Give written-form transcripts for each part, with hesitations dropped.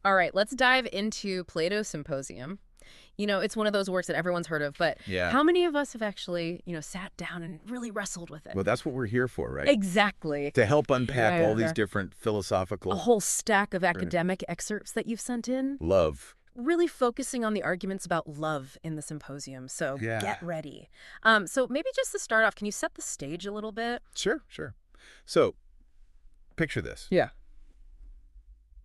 All right, let's dive into Plato's Symposium. You know, it's one of those works that everyone's heard of, but Yeah. how many of us have actually, sat down and really wrestled with it? Well, that's what we're here for, right? Exactly. To help unpack all these Yeah. different philosophical... A whole stack of academic excerpts that you've sent in. Love. Really focusing on the arguments about love in the Symposium, so Yeah. get ready. So maybe just to start off, can you set the stage a little bit? Sure. So, picture this. Yeah.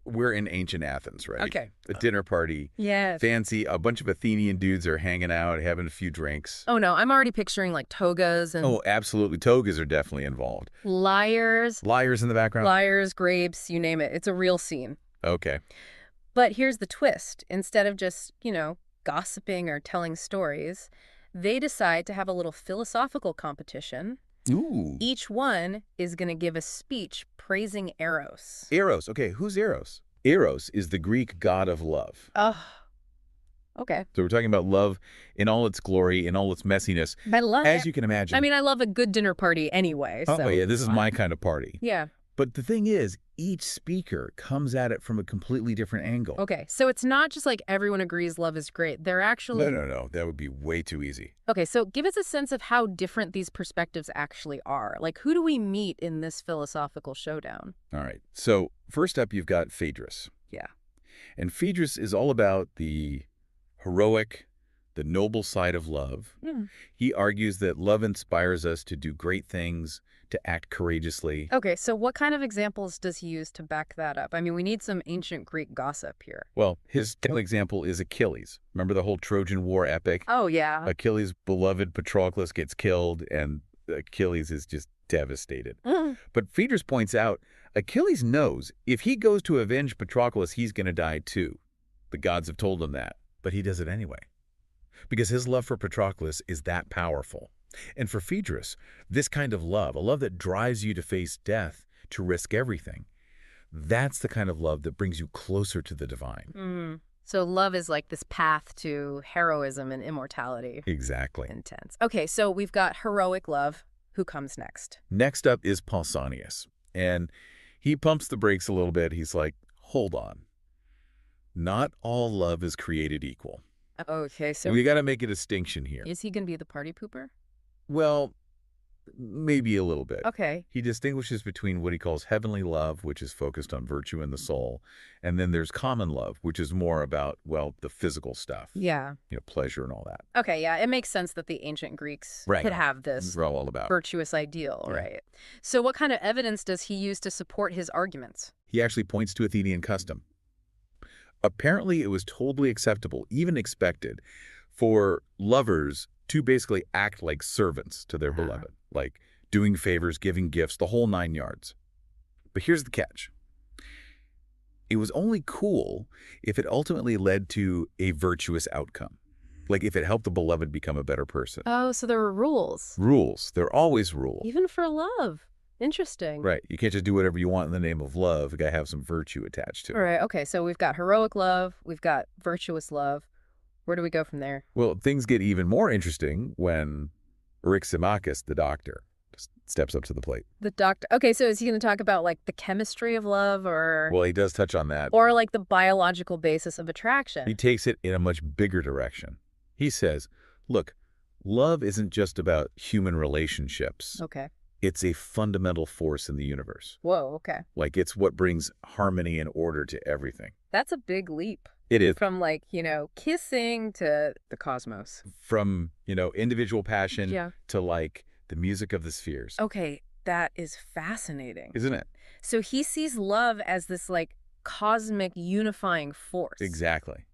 We're in ancient Athens, right? Okay. A dinner party. Yes. Fancy. A bunch of Athenian dudes are hanging out, having a few drinks. Oh, no, I'm already picturing, like, togas and... Oh, absolutely. Togas are definitely involved. Lyres. Lyres in the background? Lyres, grapes, you name it. It's a real scene. Okay. But here's the twist. Instead of just, gossiping or telling stories, they decide to have a little philosophical competition. Ooh. Each one is going to give a speech praising Eros. Eros. Okay, who's Eros? Eros is the Greek god of love. Oh, okay. So we're talking about love in all its glory, in all its messiness, I love as you can imagine. I mean, I love a good dinner party anyway. Oh, So. yeah, this is my kind of party. Yeah. But the thing is, each speaker comes at it from a completely different angle. Okay, so it's not just like everyone agrees love is great. They're actually... No. That would be way too easy. Okay, so give us a sense of how different these perspectives actually are. Like, who do we meet in this philosophical showdown? All right. So first up, you've got Phaedrus. Yeah. And Phaedrus is all about the heroic, the noble side of love. Mm. He argues that love inspires us to do great things, to act courageously. Okay, so what kind of examples does he use to back that up? I mean, we need some ancient Greek gossip here. Well, his example is Achilles. Remember the whole Trojan War epic? Oh, yeah. Achilles' beloved Patroclus gets killed, and Achilles is just devastated. Mm. But Phaedrus points out, Achilles knows if he goes to avenge Patroclus, he's going to die too. The gods have told him that, but he does it anyway. Because his love for Patroclus is that powerful. And for Phaedrus, this kind of love, a love that drives you to face death, to risk everything, that's the kind of love that brings you closer to the divine. Mm. So love is like this path to heroism and immortality. Exactly. Intense. Okay, so we've got heroic love. Who comes next? Next up is Pausanias. And he pumps the brakes a little bit. He's like, hold on. Not all love is created equal. Okay, so We got to make a distinction here. is he going to be the party pooper? Well, maybe a little bit. Okay. He distinguishes between what he calls heavenly love, which is focused on virtue in the soul, and then there's common love, which is more about, well, the physical stuff. Yeah. Pleasure and all that. Okay, yeah, it makes sense that the ancient Greeks Right. could have this We're all about. virtuous ideal, Yeah. right? So what kind of evidence does he use to support his arguments? He actually points to Athenian custom. Apparently, it was totally acceptable, even expected, for lovers to basically act like servants to their beloved, like doing favors, giving gifts, the whole 9 yards. But here's the catch. It was only cool if it ultimately led to a virtuous outcome, like if it helped the beloved become a better person. Oh, so there were rules. Rules. There are always rules. Even for love. Interesting. Right. You can't just do whatever you want in the name of love. You got to have some virtue attached to it. All right, okay, so we've got heroic love, we've got virtuous love. Where do we go from there? Well, things get even more interesting when Eryximachus, the doctor, just steps up to the plate. The doctor. Okay, so is he going to talk about like the chemistry of love or Well, he does touch on that. or like the biological basis of attraction? He takes it in a much bigger direction. He says, look, love isn't just about human relationships. Okay. It's a fundamental force in the universe. Whoa, okay. Like, it's what brings harmony and order to everything. That's a big leap. It is. From like, kissing to the cosmos. From, individual passion Yeah. to like the music of the spheres. Okay, that is fascinating. Isn't it? So he sees love as this like cosmic unifying force. Exactly.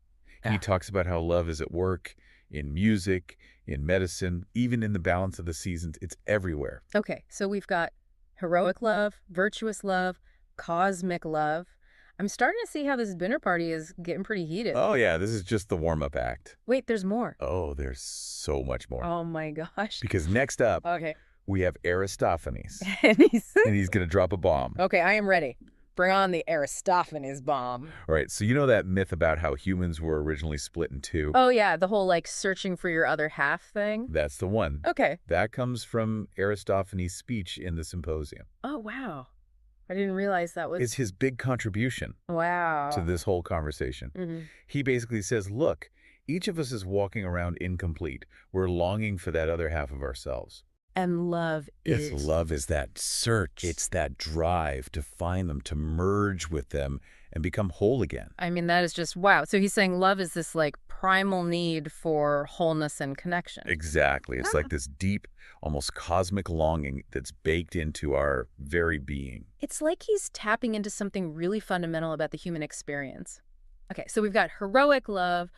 He Yeah. talks about how love is at work in music, in medicine, even in the balance of the seasons. It's everywhere. Okay, so we've got heroic love, virtuous love, cosmic love. I'm starting to see how this dinner party is getting pretty heated. Oh, yeah, this is just the warm-up act. Wait, there's more. Oh, there's so much more. Oh my gosh. Because next up, Okay. we have Aristophanes, And and he's going to drop a bomb. okay, I am ready. Bring on the Aristophanes bomb. All right, so you know that myth about how humans were originally split in two? Oh yeah, the whole like searching for your other half thing. That's the one. Okay. That comes from Aristophanes' speech in the Symposium. Oh wow. I didn't realize that is was... his big contribution to Wow. this whole conversation. Hmm. He basically says, look, each of us is walking around incomplete. We're longing for that other half of ourselves. And love Yes, is... love is that search. It's that drive to find them, to merge with them and become whole again. I mean, that is just wow. So he's saying love is this like primal need for wholeness and connection. Exactly. It's Ah. like this deep, almost cosmic longing that's baked into our very being. It's like he's tapping into something really fundamental about the human experience. Okay, so we've got heroic love,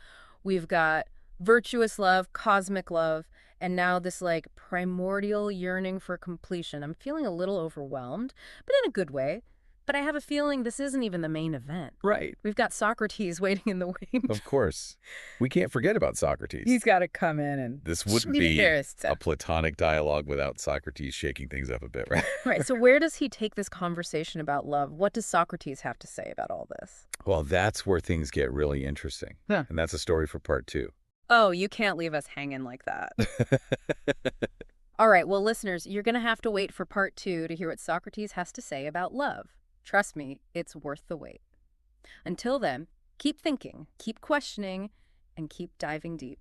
we've got virtuous love, cosmic love, and now this like primordial yearning for completion. I'm feeling a little overwhelmed, but in a good way. But I have a feeling this isn't even the main event. Right. We've got Socrates waiting in the wings. Of course. We can't forget about Socrates. He's got to come in and... This wouldn't be a Platonic dialogue without Socrates shaking things up a bit, right? Right, so where does he take this conversation about love? What does Socrates have to say about all this? Well, that's where things get really interesting. Huh. And that's a story for part 2. Oh, you can't leave us hanging like that. All right, well, listeners, you're going to have to wait for part 2 to hear what Socrates has to say about love. Trust me, it's worth the wait. Until then, keep thinking, keep questioning, and keep diving deep.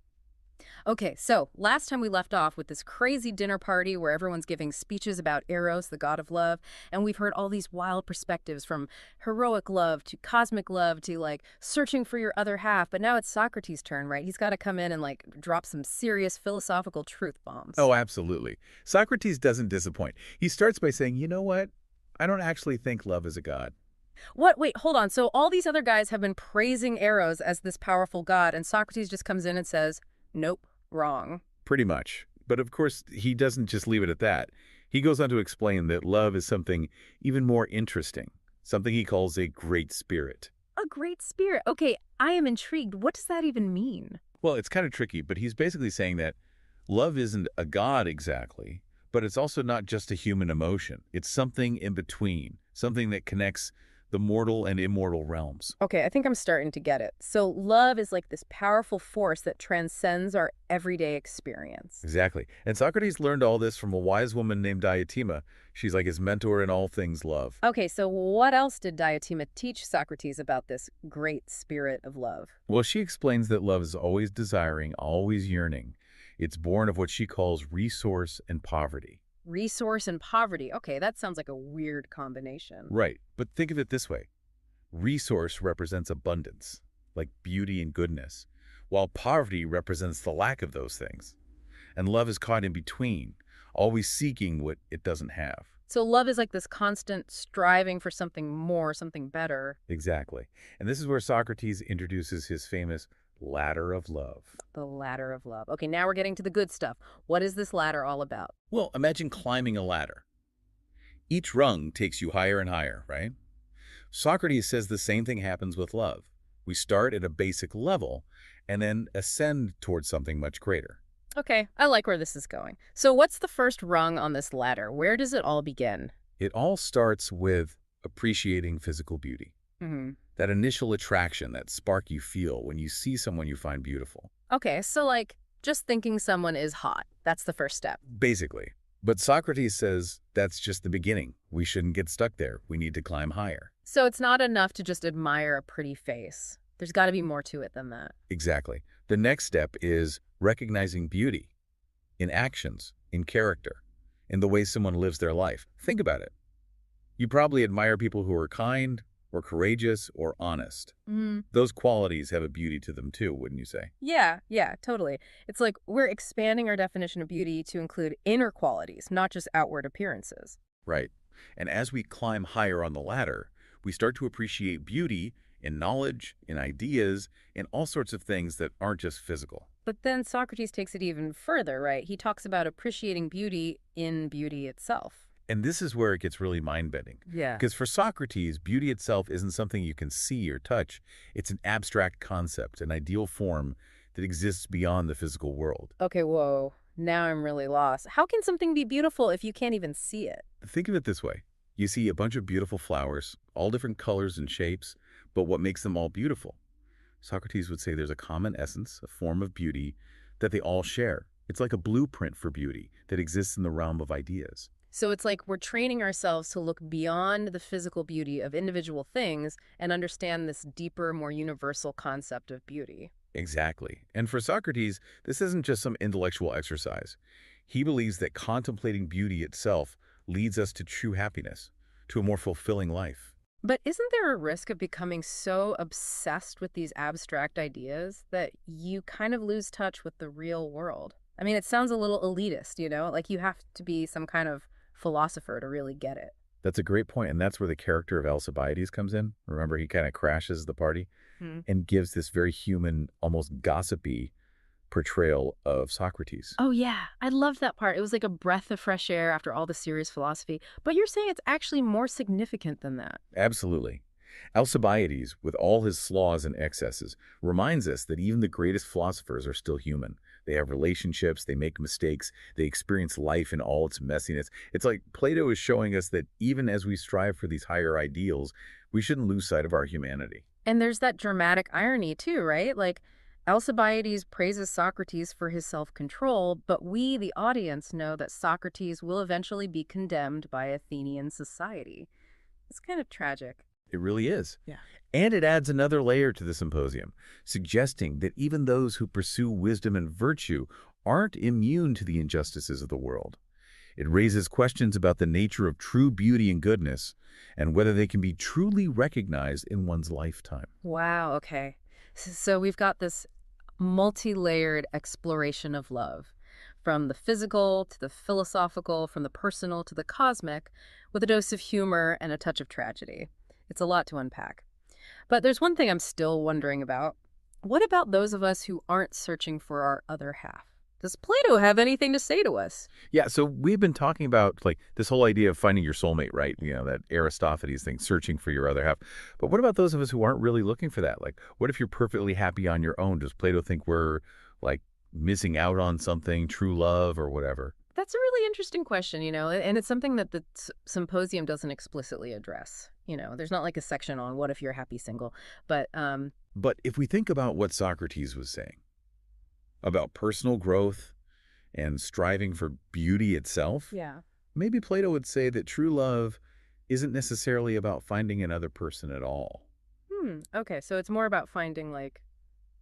Okay, so last time we left off with this crazy dinner party where everyone's giving speeches about Eros, the god of love, and we've heard all these wild perspectives from heroic love to cosmic love to like searching for your other half, but now it's Socrates' turn, right? He's got to come in and like drop some serious philosophical truth bombs. Oh, absolutely. Socrates doesn't disappoint. He starts by saying, you know what? I don't actually think love is a god. What? Wait, hold on. So all these other guys have been praising Eros as this powerful god, and Socrates just comes in and says, nope, wrong. Pretty much. But of course, he doesn't just leave it at that. He goes on to explain that love is something even more interesting, something he calls a great spirit. A great spirit. Okay, I am intrigued. What does that even mean? Well, it's kind of tricky, but he's basically saying that love isn't a god exactly, but it's also not just a human emotion. It's something in between, something that connects the mortal and immortal realms. Okay, I think I'm starting to get it. So love is like this powerful force that transcends our everyday experience. Exactly. And Socrates learned all this from a wise woman named Diotima. She's like his mentor in all things love. Okay, so what else did Diotima teach Socrates about this great spirit of love? Well, she explains that love is always desiring, always yearning. It's born of what she calls resource and poverty. Resource and poverty. Okay, that sounds like a weird combination. Right. But think of it this way. Resource represents abundance, like beauty and goodness, while poverty represents the lack of those things. And love is caught in between, always seeking what it doesn't have. So love is like this constant striving for something more, something better. Exactly. And this is where Socrates introduces his famous ladder of love. The ladder of love. Okay, now we're getting to the good stuff. What is this ladder all about? Well, imagine climbing a ladder. Each rung takes you higher and higher, right? Socrates says the same thing happens with love. We start at a basic level and then ascend towards something much greater. Okay, I like where this is going. So what's the first rung on this ladder? Where does it all begin? It all starts with appreciating physical beauty. Mm-hmm. That initial attraction, that spark you feel when you see someone you find beautiful. Okay, so like just thinking someone is hot. That's the first step. Basically. But Socrates says that's just the beginning. We shouldn't get stuck there. We need to climb higher. So it's not enough to just admire a pretty face. There's got to be more to it than that. Exactly. The next step is recognizing beauty in actions, in character, in the way someone lives their life. Think about it. You probably admire people who are kind, or courageous, or honest. Those qualities have a beauty to them too, wouldn't you say? Yeah, totally. It's like we're expanding our definition of beauty to include inner qualities, not just outward appearances. Right. And as we climb higher on the ladder, we start to appreciate beauty in knowledge, in ideas, in all sorts of things that aren't just physical. But then Socrates takes it even further, right? He talks about appreciating beauty in beauty itself. And this is where it gets really mind-bending. Yeah. Because for Socrates, beauty itself isn't something you can see or touch. It's an abstract concept, an ideal form that exists beyond the physical world. Okay, whoa. Now I'm really lost. How can something be beautiful if you can't even see it? Think of it this way. You see a bunch of beautiful flowers, all different colors and shapes, but what makes them all beautiful? Socrates would say there's a common essence, a form of beauty that they all share. It's like a blueprint for beauty that exists in the realm of ideas. So it's like we're training ourselves to look beyond the physical beauty of individual things and understand this deeper, more universal concept of beauty. Exactly. And for Socrates, this isn't just some intellectual exercise. He believes that contemplating beauty itself leads us to true happiness, to a more fulfilling life. But isn't there a risk of becoming so obsessed with these abstract ideas that you kind of lose touch with the real world? I mean, it sounds a little elitist, like you have to be some kind of philosopher to really get it. That's a great point, and that's where the character of Alcibiades comes in. Remember, he kind of crashes the party Hmm. and gives this very human, almost gossipy portrayal of Socrates. Oh, yeah. I loved that part. It was like a breath of fresh air after all the serious philosophy. But you're saying it's actually more significant than that. Absolutely. Alcibiades, with all his flaws and excesses, reminds us that even the greatest philosophers are still human. They have relationships, they make mistakes, they experience life in all its messiness. It's like Plato is showing us that even as we strive for these higher ideals, we shouldn't lose sight of our humanity. And there's that dramatic irony, too, right? Like, Alcibiades praises Socrates for his self-control, but we, the audience, know that Socrates will eventually be condemned by Athenian society. It's kind of tragic. It really is. Yeah. And it adds another layer to the symposium, suggesting that even those who pursue wisdom and virtue aren't immune to the injustices of the world. It raises questions about the nature of true beauty and goodness, and whether they can be truly recognized in one's lifetime. Wow, okay. So we've got this multi-layered exploration of love, from the physical to the philosophical, from the personal to the cosmic, with a dose of humor and a touch of tragedy. It's a lot to unpack. But there's one thing I'm still wondering about. What about those of us who aren't searching for our other half? Does Plato have anything to say to us? Yeah, so we've been talking about like this whole idea of finding your soulmate, right? That Aristophanes thing, searching for your other half. But what about those of us who aren't really looking for that? Like, what if you're perfectly happy on your own? Does Plato think we're like missing out on something, true love or whatever? That's a really interesting question, and it's something that the symposium doesn't explicitly address. There's not like a section on what if you're happy single, but But if we think about what Socrates was saying about personal growth and striving for beauty itself, yeah. maybe Plato would say that true love isn't necessarily about finding another person at all. Okay, so it's more about finding like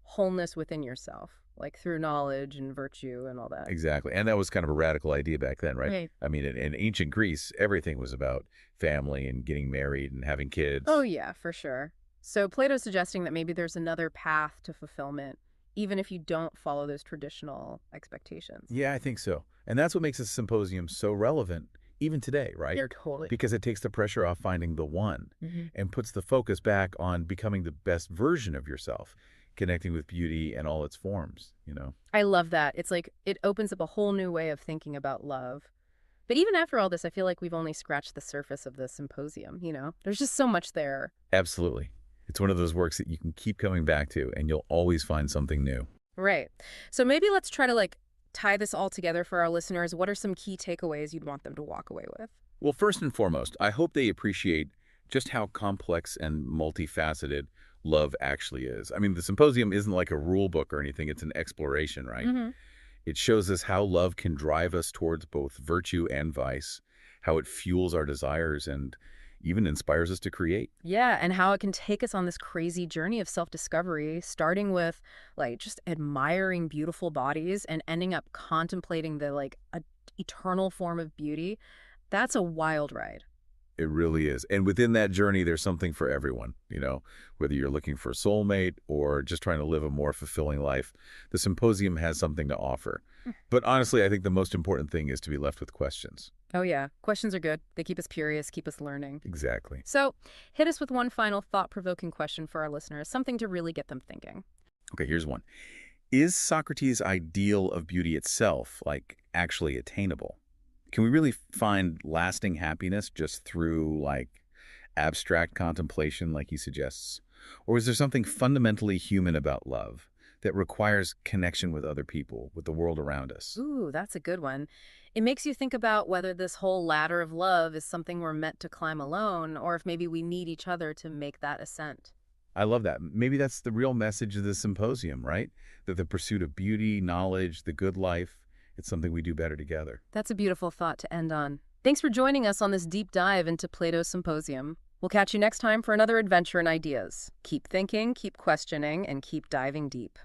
wholeness within yourself, like through knowledge and virtue and all that. Exactly. And that was kind of a radical idea back then, right? Right. I mean, in ancient Greece, everything was about family and getting married and having kids. Oh, yeah, for sure. So Plato's suggesting that maybe there's another path to fulfillment, even if you don't follow those traditional expectations. Yeah, I think so. And that's what makes a symposium so relevant even today, right? You're totally. Because it takes the pressure off finding the one Mhm. and puts the focus back on becoming the best version of yourself, connecting with beauty and all its forms. I love that. It's like it opens up a whole new way of thinking about love. But even after all this, I feel like we've only scratched the surface of the symposium. There's just so much there. Absolutely. It's one of those works that you can keep coming back to and you'll always find something new. Right. So maybe let's try to like tie this all together for our listeners. What are some key takeaways you'd want them to walk away with? Well, first and foremost, I hope they appreciate just how complex and multifaceted love actually is. I mean, the symposium isn't like a rule book or anything. It's an exploration, right? Hmm. It shows us how love can drive us towards both virtue and vice, how it fuels our desires and even inspires us to create. Yeah, and how it can take us on this crazy journey of self-discovery, starting with like just admiring beautiful bodies and ending up contemplating the like a eternal form of beauty. That's a wild ride. It really is. And within that journey, there's something for everyone, whether you're looking for a soulmate or just trying to live a more fulfilling life. The symposium has something to offer. But honestly, I think the most important thing is to be left with questions. Oh yeah, questions are good. They keep us curious, keep us learning. Exactly. So, hit us with one final thought-provoking question for our listeners, something to really get them thinking. Okay, here's one. Is Socrates' ideal of beauty itself, like, actually attainable? Can we really find lasting happiness just through, like, abstract contemplation like he suggests? Or is there something fundamentally human about love that requires connection with other people, with the world around us? Ooh, that's a good one. It makes you think about whether this whole ladder of love is something we're meant to climb alone, or if maybe we need each other to make that ascent. I love that. Maybe that's the real message of the symposium, right? That the pursuit of beauty, knowledge, the good life, it's something we do better together. That's a beautiful thought to end on. Thanks for joining us on this deep dive into Plato's Symposium. We'll catch you next time for another adventure in ideas. Keep thinking, keep questioning, and keep diving deep.